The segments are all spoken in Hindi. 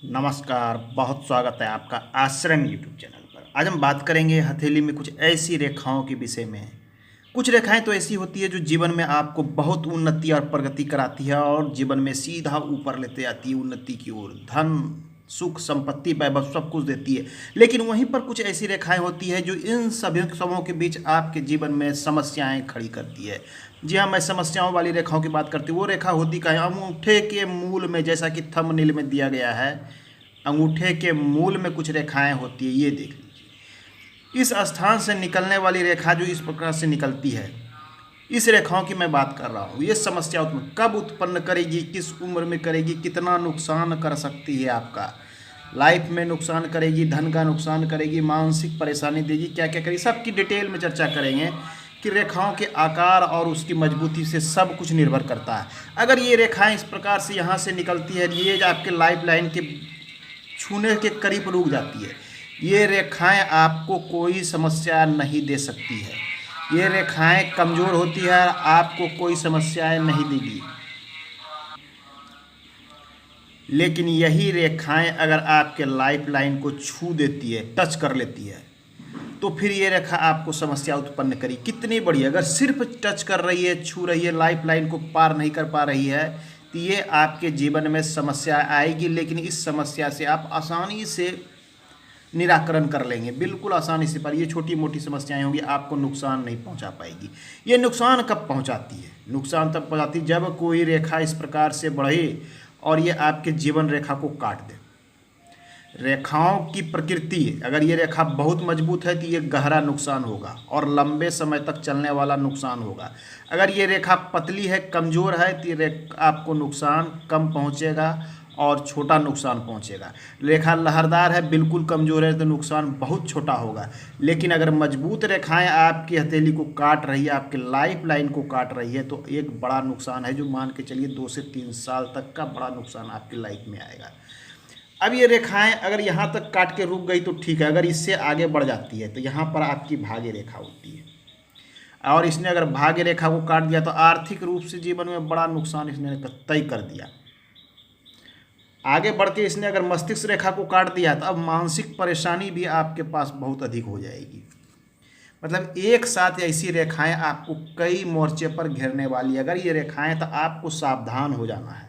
नमस्कार, बहुत स्वागत है आपका आश्रम यूट्यूब चैनल पर। आज हम बात करेंगे हथेली में कुछ ऐसी रेखाओं के विषय में। कुछ रेखाएं तो ऐसी होती है जो जीवन में आपको बहुत उन्नति और प्रगति कराती है और जीवन में सीधा ऊपर लेते आती है, उन्नति की ओर। धन, सुख, संपत्ति, वैभव सब कुछ देती है। लेकिन वहीं पर कुछ ऐसी रेखाएं होती है जो इन सभी समूहों के बीच आपके जीवन में समस्याएं खड़ी करती है। जी हाँ, मैं समस्याओं वाली रेखाओं की बात करती हूँ। वो रेखा होती का है अंगूठे के मूल में, जैसा कि थंबनेल में दिया गया है। अंगूठे के मूल में कुछ रेखाएं होती है, ये देख लीजिए। इस स्थान से निकलने वाली रेखा जो इस प्रकार से निकलती है, इस रेखाओं की मैं बात कर रहा हूँ। ये समस्या कब उत्पन्न करेगी, किस उम्र में करेगी, कितना नुकसान कर सकती है, आपका लाइफ में नुकसान करेगी, धन का नुकसान करेगी, मानसिक परेशानी देगी, क्या क्या करेगी, सबकी डिटेल में चर्चा करेंगे कि रेखाओं के आकार और उसकी मजबूती से सब कुछ निर्भर करता है। अगर ये रेखाएं इस प्रकार से यहाँ से निकलती है, ये आपके लाइफ लाइन के छूने के करीब रुक जाती है, ये रेखाएं आपको कोई समस्या नहीं दे सकती है। ये रेखाएं कमज़ोर होती है, आपको कोई समस्याएं नहीं देगी। लेकिन यही रेखाएं अगर आपके लाइफ लाइन को छू देती है, टच कर लेती है, तो फिर ये रेखा आपको समस्या उत्पन्न करी। कितनी बड़ी, अगर सिर्फ टच कर रही है, छू रही है, लाइफ लाइन को पार नहीं कर पा रही है, तो ये आपके जीवन में समस्या आएगी। लेकिन इस समस्या से आप आसानी से निराकरण कर लेंगे, बिल्कुल आसानी से। पर ये छोटी मोटी समस्याएं होंगी, आपको नुकसान नहीं पहुंचा पाएगी। ये नुकसान कब पहुंचाती है? नुकसान तब पहुंचाती है जब कोई रेखा इस प्रकार से बढ़े और ये आपके जीवन रेखा को काट दे। रेखाओं की प्रकृति, अगर ये रेखा बहुत मजबूत है तो ये गहरा नुकसान होगा और लंबे समय तक चलने वाला नुकसान होगा। अगर ये रेखा पतली है, कमज़ोर है, तो ये आपको नुकसान कम पहुंचेगा और छोटा नुकसान पहुंचेगा। रेखा लहरदार है, बिल्कुल कमज़ोर है, तो नुकसान बहुत छोटा होगा। लेकिन अगर मजबूत रेखाएं आपकी हथेली को काट रही है, आपके लाइफ लाइन को काट रही है, तो एक बड़ा नुकसान है, जो मान के चलिए 2 से 3 साल तक का बड़ा नुकसान आपकी लाइफ में आएगा। अब ये रेखाएं अगर यहाँ तक काट के रुक गई तो ठीक है, अगर इससे आगे बढ़ जाती है तो यहाँ पर आपकी भाग्य रेखा होती है। और इसने अगर भाग्य रेखा को काट दिया तो आर्थिक रूप से जीवन में बड़ा नुकसान इसने तय कर दिया। आगे बढ़ के इसने अगर मस्तिष्क रेखा को काट दिया तो अब मानसिक परेशानी भी आपके पास बहुत अधिक हो जाएगी। मतलब एक साथ ऐसी रेखाएं आपको कई मोर्चे पर घेरने वाली। अगर ये रेखाएं, तो आपको सावधान हो जाना है।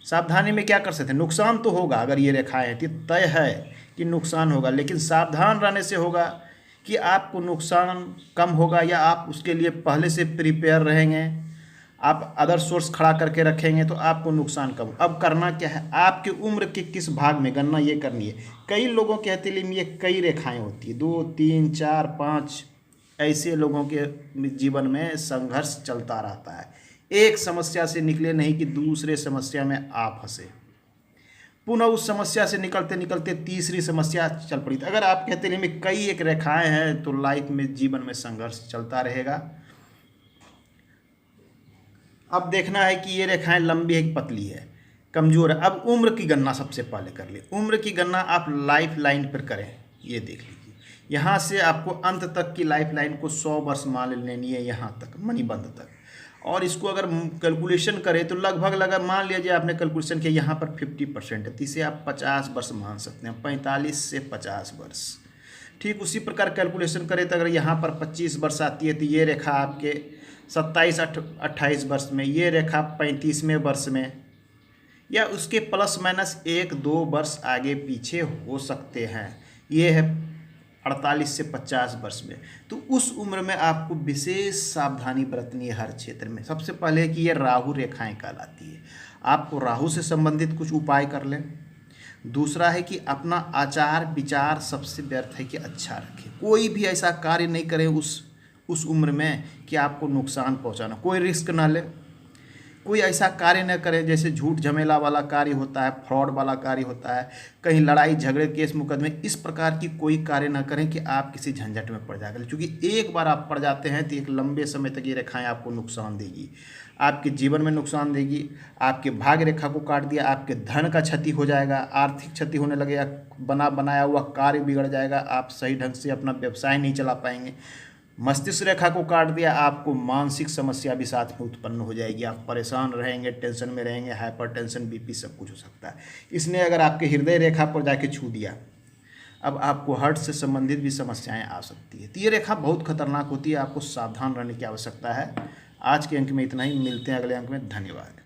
सावधानी में क्या कर सकते हैं? नुकसान तो होगा, अगर ये रेखाएं थी तय है कि नुकसान होगा, लेकिन सावधान रहने से होगा कि आपको नुकसान कम होगा, या आप उसके लिए पहले से प्रिपेयर रहेंगे, आप अदर सोर्स खड़ा करके रखेंगे तो आपको नुकसान कम। अब करना क्या है, आपकी उम्र के किस भाग में गणना ये करनी है। कई लोगों के हथेली में ये कई रेखाएँ होती है, 2, 3, 4, 5, ऐसे लोगों के जीवन में संघर्ष चलता रहता है। एक समस्या से निकले नहीं कि दूसरे समस्या में आप फंसे, पुनः उस समस्या से निकलते निकलते तीसरी समस्या चल पड़ी। अगर आपके हथेली में कई एक रेखाएं हैं तो लाइफ में, जीवन में संघर्ष चलता रहेगा। अब देखना है कि ये रेखाएं लंबी है कि पतली है, कमजोर है। अब उम्र की गणना सबसे पहले कर ले। उम्र की गणना आप लाइफ लाइन पर करें। ये देख लीजिए, यहाँ से आपको अंत तक की लाइफ लाइन को 100 वर्ष मान लेनी है, यहाँ तक मणिबंध तक। और इसको अगर कैलकुलेशन करें तो लगभग मान लीजिए आपने कैलकुलेशन किया, यहाँ पर 50% है, तो इसे आप 50 वर्ष मान सकते हैं, 45 से 50 वर्ष। ठीक उसी प्रकार कैलकुलेशन करें तो अगर यहाँ पर 25 वर्ष आती है तो ये रेखा आपके 27-28 वर्ष में, ये रेखा 35वें वर्ष में, या उसके प्लस माइनस 1-2 वर्ष आगे पीछे हो सकते हैं। ये है 48 से 50 वर्ष में। तो उस उम्र में आपको विशेष सावधानी बरतनी है हर क्षेत्र में। सबसे पहले कि ये राहु रेखाएं कहलाती है, आपको राहु से संबंधित कुछ उपाय कर लें। दूसरा है कि अपना आचार विचार सबसे व्यर्थ है कि अच्छा रखें। कोई भी ऐसा कार्य नहीं करें उस उम्र में कि आपको नुकसान पहुंचाना। कोई रिस्क ना ले, कोई ऐसा कार्य न करें जैसे झूठ झमेला वाला कार्य होता है, फ्रॉड वाला कार्य होता है, कहीं लड़ाई झगड़े केस मुकदमे, इस प्रकार की कोई कार्य न करें कि आप किसी झंझट में पड़ जाएगा। क्योंकि एक बार आप पड़ जाते हैं तो एक लंबे समय तक ये रेखाएं आपको नुकसान देगी, आपके जीवन में नुकसान देगी। आपके भाग्य रेखा को काट दिया, आपके धन का क्षति हो जाएगा, आर्थिक क्षति होने लगेगा, बनाया हुआ कार्य बिगड़ जाएगा, आप सही ढंग से अपना व्यवसाय नहीं चला पाएंगे। मस्तिष्क रेखा को काट दिया, आपको मानसिक समस्या भी साथ में उत्पन्न हो जाएगी, आप परेशान रहेंगे, टेंशन में रहेंगे, हाइपरटेंशन, बीपी सब कुछ हो सकता है। इसने अगर आपके हृदय रेखा पर जाके छू दिया, अब आपको हार्ट से संबंधित भी समस्याएं आ सकती है। तो ये रेखा बहुत खतरनाक होती है, आपको सावधान रहने की आवश्यकता है। आज के अंक में इतना ही, मिलते हैं अगले अंक में। धन्यवाद।